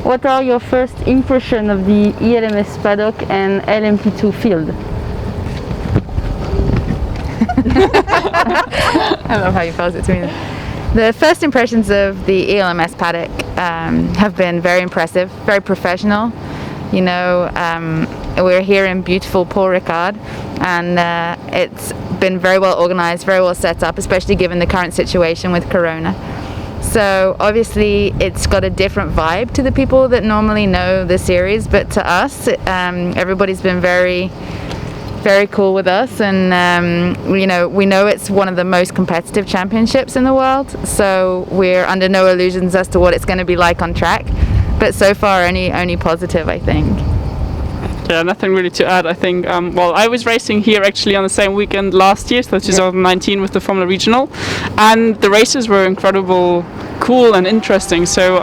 What are your first impressions of the ELMS paddock and LMP2 field? I love how you pose it to me. The first impressions of the ELMS paddock have been very impressive, very professional. You know, we're here in beautiful Paul Ricard, and it's been very well organized, very well set up, especially given the current situation with Corona. So obviously it's got a different vibe to the people that normally know the series, but to us, everybody's been very cool with us, and you know, we know it's one of the most competitive championships in the world, so we're under no illusions as to what it's going to be like on track, but so far only positive, I think. Yeah, nothing really to add. I think, well, I was racing here actually on the same weekend last year, so 2019 with the Formula Regional, and the races were incredible, cool and interesting. So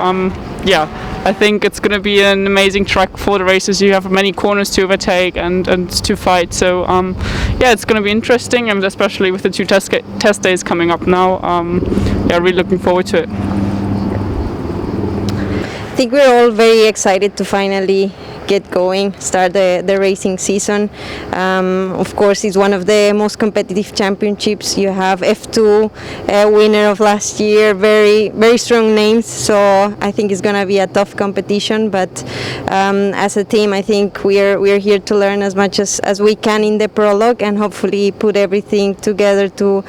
yeah, I think it's going to be an amazing track for the races. You have many corners to overtake and to fight. So yeah, it's going to be interesting, and especially with the two test days coming up now. Yeah, really looking forward to it. I think we're all very excited to finally get going, start the racing season. Of course, it's one of the most competitive championships. You have F2 winner of last year, very strong names, so I think it's going to be a tough competition, but as a team I think we're here to learn as much as we can in the prologue, and hopefully put everything together to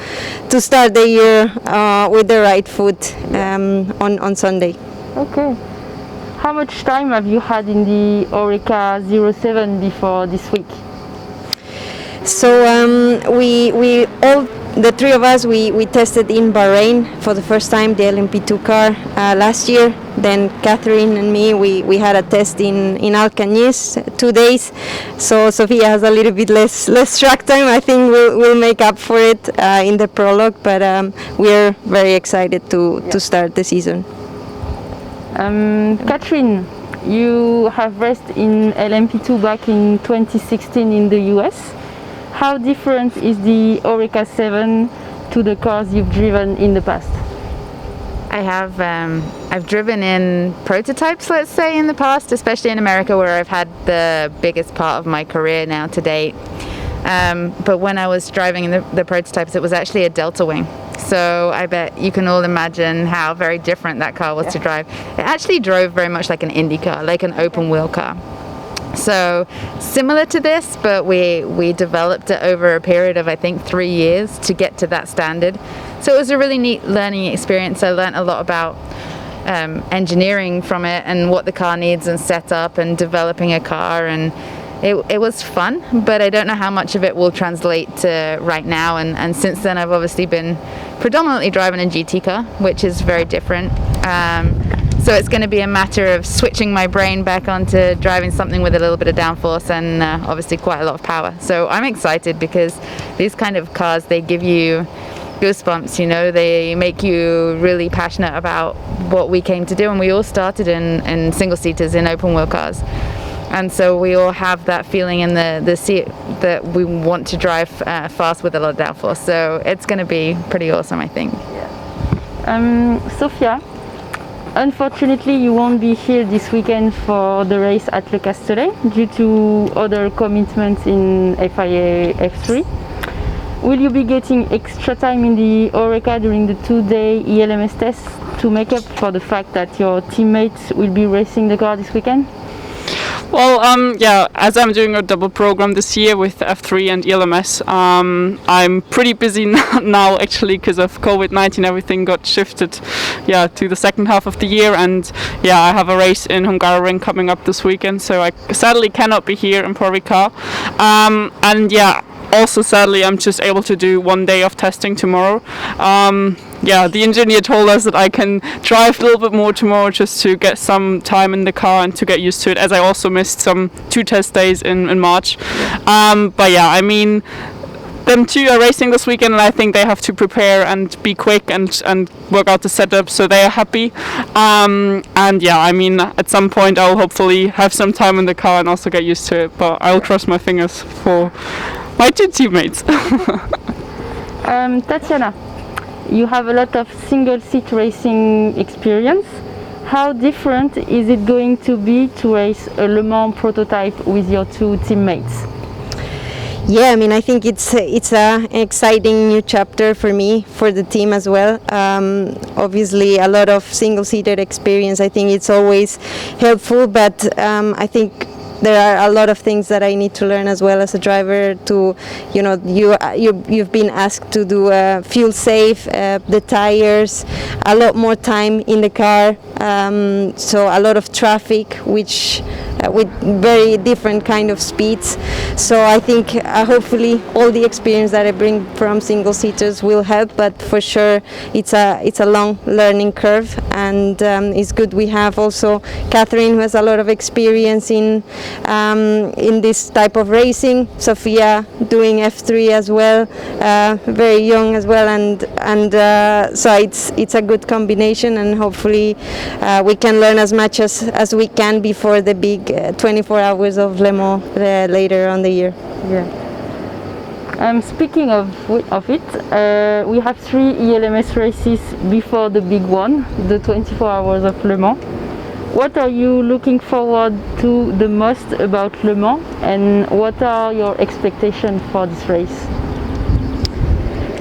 start the year with the right foot on Sunday. Okay. How much time have you had in the Oreca 07 before this week? So we all, the three of us, we tested in Bahrain for the first time, the LMP2 car last year. Then Catherine and me, we had a test in Alcañiz, 2 days. So Sophia has a little bit less track time. I think we'll make up for it in the prologue, but we're very excited to start the season. Catherine, you have raced in LMP2 back in 2016 in the US. How different is the Oreca 7 to the cars you've driven in the past? I've driven in prototypes, let's say, in the past, especially in America, where I've had the biggest part of my career now to date. But when I was driving in the prototypes, it was actually a Delta Wing. So I bet you can all imagine how very different that car was to drive. It actually drove very much like an Indy car, like an open wheel car. So similar to this, but we developed it over a period of I think 3 years to get to that standard. So it was a really neat learning experience. I learned a lot about engineering from it and what the car needs and setup and developing a car, and it was fun, but I don't know how much of it will translate to right now, and since then I've obviously been predominantly driving a GT car, which is very different. So it's going to be a matter of switching my brain back onto driving something with a little bit of downforce and obviously quite a lot of power. So I'm excited because these kind of cars, they give you goosebumps, you know, they make you really passionate about what we came to do, and we all started in single-seaters in open-wheel cars. And so we all have that feeling in the seat that we want to drive fast with a lot of downforce. So it's going to be pretty awesome, I think. Sophia, unfortunately you won't be here this weekend for the race at Le Castellet due to other commitments in FIA F3. Will you be getting extra time in the Oreca during the 2-day ELMS tests to make up for the fact that your teammates will be racing the car this weekend? Well, yeah, as I'm doing a double program this year with F3 and ELMS, I'm pretty busy now actually because of COVID-19. Everything got shifted, yeah, to the second half of the year, and yeah, I have a race in Hungaroring coming up this weekend, so I sadly cannot be here in Paul Ricard. And yeah, also sadly I'm just able to do 1 day of testing tomorrow. Yeah, the engineer told us that I can drive a little bit more tomorrow just to get some time in the car and to get used to it, as I also missed some 2 test days in March. But yeah, I mean, them two are racing this weekend, and I think they have to prepare and be quick and work out the setup, so they are happy. And yeah, I mean, at some point I'll hopefully have some time in the car and also get used to it, but I'll cross my fingers for my 2 teammates. Tatiana, you have a lot of single-seat racing experience. How different is it going to be to race a Le Mans prototype with your two teammates? Yeah, I mean, I think it's an exciting new chapter for me, for the team as well. Obviously, a lot of single-seater experience. I think it's always helpful, but I think there are a lot of things that I need to learn as well as a driver. To, you've been asked to do fuel safe, the tires, a lot more time in the car, so a lot of traffic, which with very different kind of speeds. So I think hopefully all the experience that I bring from single seaters will help, but for sure it's a long learning curve, and it's good we have also Catherine, who has a lot of experience in this type of racing, Sophia doing F3 as well, very young as well, and so it's a good combination, and hopefully we can learn as much as we can before the big 24 hours of Le Mans later on the year. Yeah. Speaking of it, we have 3 ELMS races before the big one, the 24 hours of Le Mans. What are you looking forward to the most about Le Mans, and what are your expectations for this race?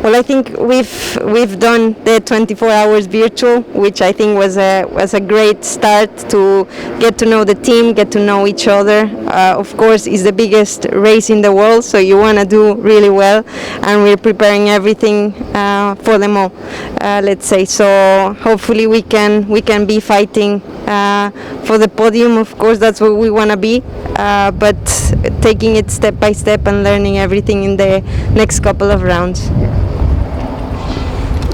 Well, I think we've done the 24 hours virtual, which I think was a great start to get to know the team, get to know each other. Of course, it's the biggest race in the world, so you want to do really well, and we're preparing everything for them all. Let's say so. Hopefully, we can be fighting for the podium. Of course, that's what we want to be, but taking it step by step and learning everything in the next couple of rounds.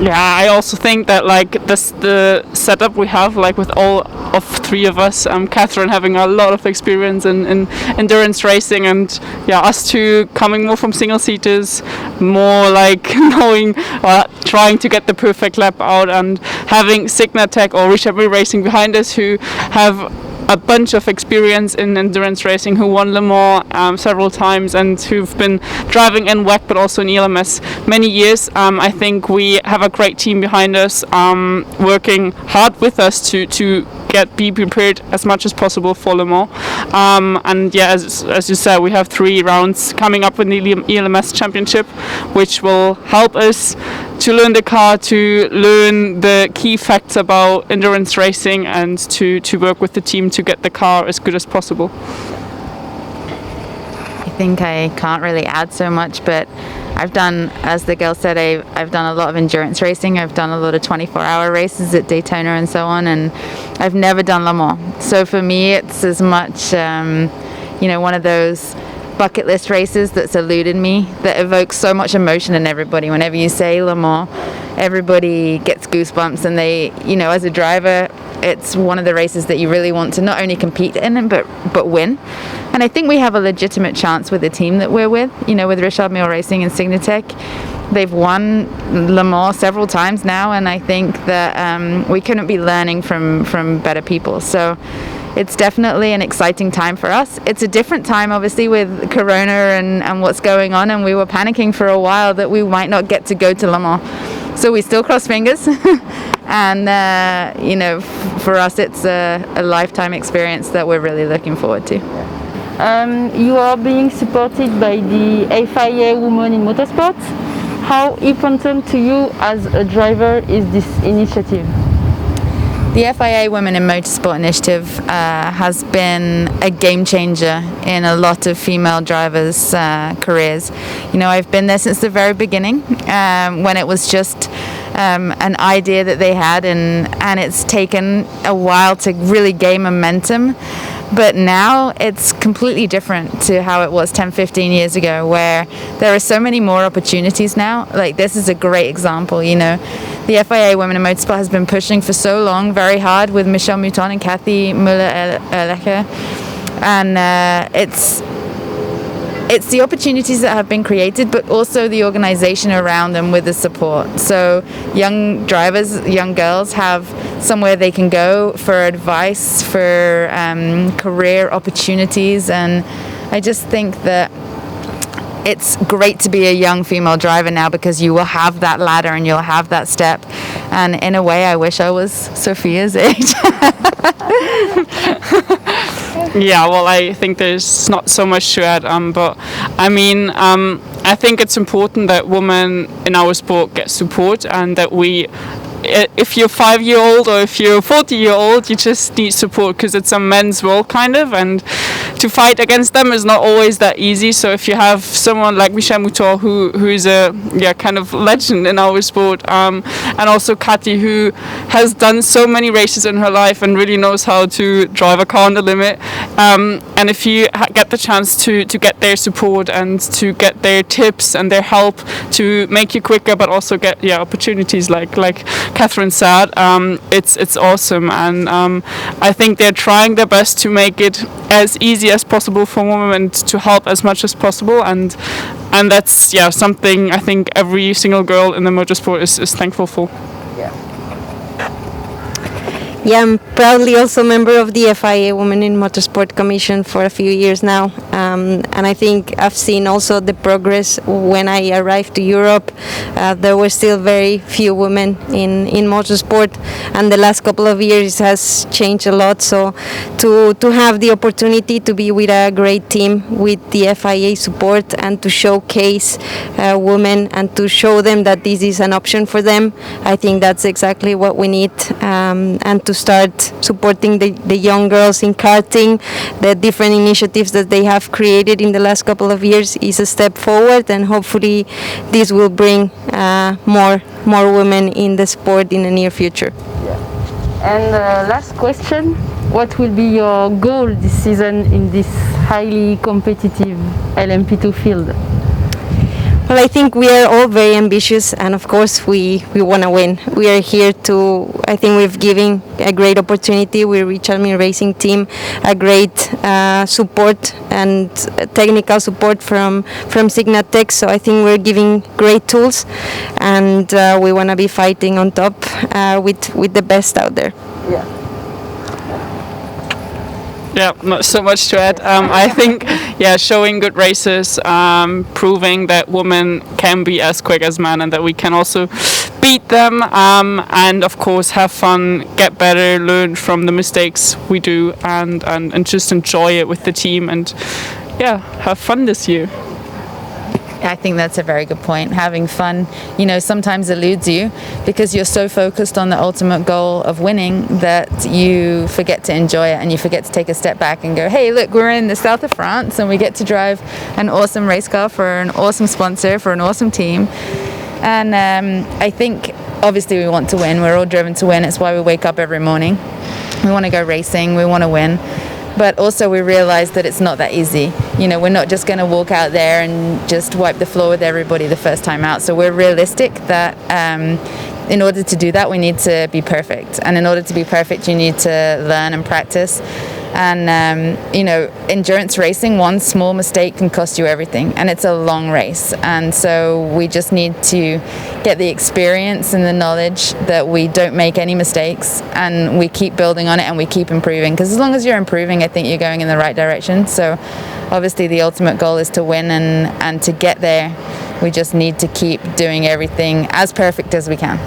Yeah, I also think that the setup we have, with all of 3 of us, Catherine having a lot of experience in endurance racing, and us 2 coming more from single seaters, more knowing, trying to get the perfect lap out, and having Signatech or Richard Mille Racing behind us, who have a bunch of experience in endurance racing, who won Le Mans several times, and who've been driving in WEC but also in ELMS many years. I think we have a great team behind us, working hard with us to be prepared as much as possible for Le Mans. And as you said, we have 3 rounds coming up in the ELMS Championship, which will help us to learn the car, to learn the key facts about endurance racing, and to work with the team to get the car as good as possible. I think I can't really add so much, but I've done, as the girl said, I've done a lot of endurance racing. I've done a lot of 24-hour races at Daytona and so on, and I've never done Le Mans. So for me, it's as much, one of those bucket list races that's eluded me, that evokes so much emotion in everybody. Whenever you say Le Mans, everybody gets goosebumps, and they, as a driver, it's one of the races that you really want to not only compete in but win. And I think we have a legitimate chance with the team that we're with, with Richard Mille Racing and Signatech. They've won Le Mans several times now, and I think that we couldn't be learning from better people. So it's definitely an exciting time for us. It's a different time, obviously, with Corona and what's going on, and we were panicking for a while that we might not get to go to Le Mans. So we still cross fingers. And, for us, it's a lifetime experience that we're really looking forward to. You are being supported by the FIA Women in Motorsport. How important to you as a driver is this initiative? The FIA Women in Motorsport initiative has been a game changer in a lot of female drivers' careers. I've been there since the very beginning, when it was just an idea that they had, and it's taken a while to really gain momentum. But now it's completely different to how it was 10, 15 years ago, where there are so many more opportunities now. This is a great example, The FIA Women in Motorsport has been pushing for so long, very hard, with Michelle Mouton and Cathy Müller-Erlecher. And it's the opportunities that have been created, but also the organization around them with the support. So young drivers, young girls have somewhere they can go for advice, for career opportunities, and I just think that it's great to be a young female driver now, because you will have that ladder and you'll have that step. And in a way, I wish I was Sophia's age. Yeah, well, I think there's not so much to add, but I mean, I think it's important that women in our sport get support, and that if you're 5-year-old or if you're 40-year-old, you just need support, because it's a men's world kind of, and to fight against them is not always that easy. So if you have someone like Michel Mouton, who's a kind of legend in our sport, and also Katy, who has done so many races in her life and really knows how to drive a car on the limit, and if you get the chance to get their support and to get their tips and their help to make you quicker, but also get opportunities like Catherine said, it's awesome. And I think they're trying their best to make it as easy as possible for women and to help as much as possible, and that's something I think every single girl in the motorsport is thankful for. Yeah, I'm proudly also a member of the FIA Women in Motorsport Commission for a few years now, and I think I've seen also the progress. When I arrived to Europe, there were still very few women in motorsport, and the last couple of years has changed a lot. So to have the opportunity to be with a great team with the FIA support and to showcase women and to show them that this is an option for them, I think that's exactly what we need, and to start supporting the young girls in karting. The different initiatives that they have created in the last couple of years is a step forward, and hopefully this will bring more women in the sport in the near future. And last question, what will be your goal this season in this highly competitive LMP2 field? Well, I think we are all very ambitious, and of course we want to win. We are here I think we've given a great opportunity with Richard Mille Racing Team, a great support and technical support from Signatech, so I think we're giving great tools, and we want to be fighting on top with the best out there. Yeah, not so much to add. I think, showing good races, proving that women can be as quick as men and that we can also beat them, and of course have fun, get better, learn from the mistakes we do, and just enjoy it with the team, and have fun this year. I think that's a very good point. Having fun, sometimes eludes you because you're so focused on the ultimate goal of winning that you forget to enjoy it, and you forget to take a step back and go, hey, look, we're in the south of France and we get to drive an awesome race car for an awesome sponsor, for an awesome team. And I think obviously we want to win. We're all driven to win. It's why we wake up every morning. We want to go racing. We want to win. But also we realize that it's not that easy. We're not just going to walk out there and just wipe the floor with everybody the first time out. So we're realistic that in order to do that, we need to be perfect. And in order to be perfect, you need to learn and practice. And, endurance racing, one small mistake can cost you everything. And it's a long race. And so we just need to get the experience and the knowledge that we don't make any mistakes, and we keep building on it and we keep improving. Because as long as you're improving, I think you're going in the right direction. So obviously the ultimate goal is to win, and to get there, we just need to keep doing everything as perfect as we can.